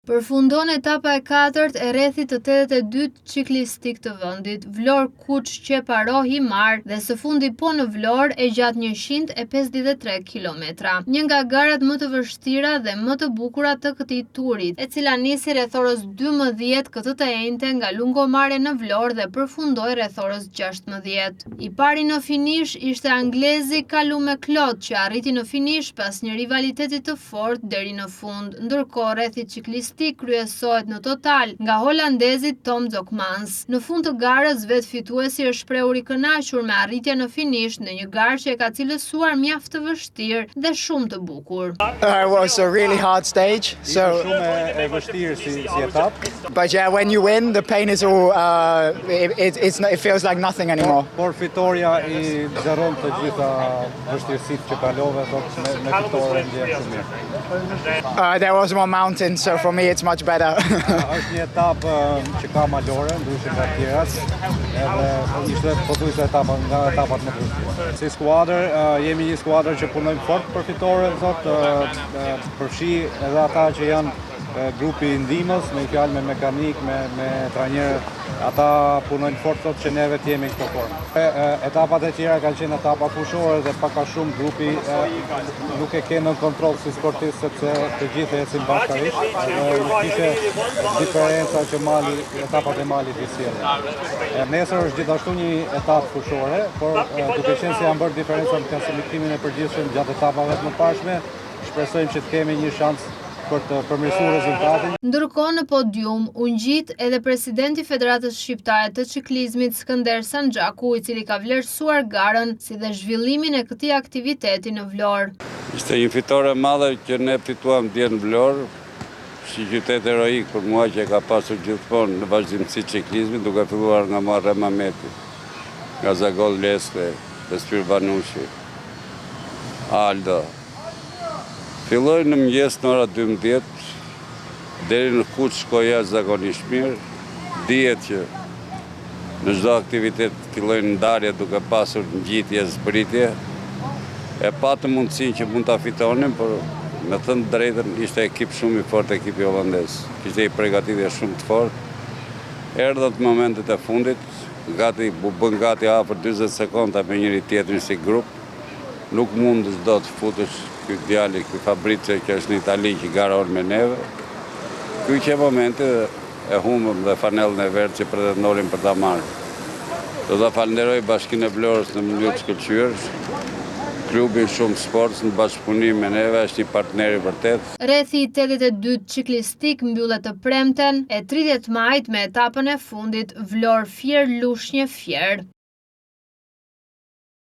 Përfundon etapa e 4 e rrethit të 82 ciklistik të vendit, Vlorë Kuç Qeparohi Mar dhe së fundi po në Vlorë e gjatë 153 kilometra. Një nga garat më të vështira dhe më të bukura të këtij turi, e cila nisi rreth orës 12 këtë të enjte nga lungomare në Vlorë dhe përfundoi rreth orës 16. I pari në finish ishte anglezi Callum McLeod, që arriti në finish pas një rivaliteti të fortë deri në fund, ndërkohë rrethi ciklistik kryesohet në total nga holandezi Tom Dzokmans. Në fund të garës, vetë fituesi është shprehur I kënaqur me arritjen në finish në një garë që e ka cilësuar mjaft të vështirë dhe shumë të bukur. It was a really hard stage, so shumë e vështirë si etapë. But yeah, when you win, the pain is all it feels like nothing anymore. Por fitoria I zëron të gjitha vështirësitë që kalove, me fitore ndjen shumë mirë. There was more mountains, so for me it's much better. Është një etapë që ka malore, ndryshe nga të tjerat, edhe ishte pothuajse etapa nga etapat më të vështira. Si skuadër, jemi një skuadër që punojmë fort për fitoren, përfshi edhe ata që janë grupi I ndihmës, me fjalë me mekanik, me trajner, ata punojnë fort që neve të jemi këto formë. Etapat e tjera kanë qenë etapa fushore dhe pak a shumë grupi nuk e ke në kontroll si sportist, sepse të gjithë ecin bashkërisht dhe nuk kishte diferenca që etapat e malit I sjellin. Nesër është gjithashtu një etapë fushore, por duke qenë se janë bërë diferenca në klasifikimin e përgjithshëm gjatë etapave të mëparshme, shpresojmë që të kemi një shans për të përmirësuar rezultatin. Ndërkohë në podium u ngjit edhe presidenti I Federatës Shqiptare të Ciklizmit Skënder Sanxhaku, I cili ka vlerësuar garën si dhe zhvillimin e këtij aktiviteti në Vlorë. Ishte një fitore e madhe që ne fituam dje në Vlorë, si qytet heroik për mua që ka pasur gjithmonë në vazhdimsi ciklizmit, duke filluar nga Muharrem Ahmeti, nga Zagol Leste, Despir Banushi, Aldo. Filloj në mëngjes në ora 12, deri në Kuç shkoja zakonisht mirë, dihet që në çdo aktivitet fillojnë ndarje duke pasur ngjitje zbritje, e patëm mundësinë që mund ta fitonim, por me thënë drejtën ishte ekip shumë I fortë ekipi holandez, kishte I përgatitje shumë të fortë. Erdhët momentet e fundit, bën gati afër 40 sekonda me njëri tjetrin si grup, nuk mundesh dot të futesh ky djali, ky Fabrice që është në Itali që garon me neve. Ky që momenti e humbëm dhe fanellën e verdhë që pretendonin për ta marrë. Do ta falenderoj Bashkinë e Vlorës në mënyrë të shkëlqyer. Klubi Shumë Sports në bashkëpunim me neve është I partner I vërtet. Rrethi I 82 ciklistik mbyllet të premten e 30 majit me etapën e fundit Vlorë Fier Lushnjë Fier.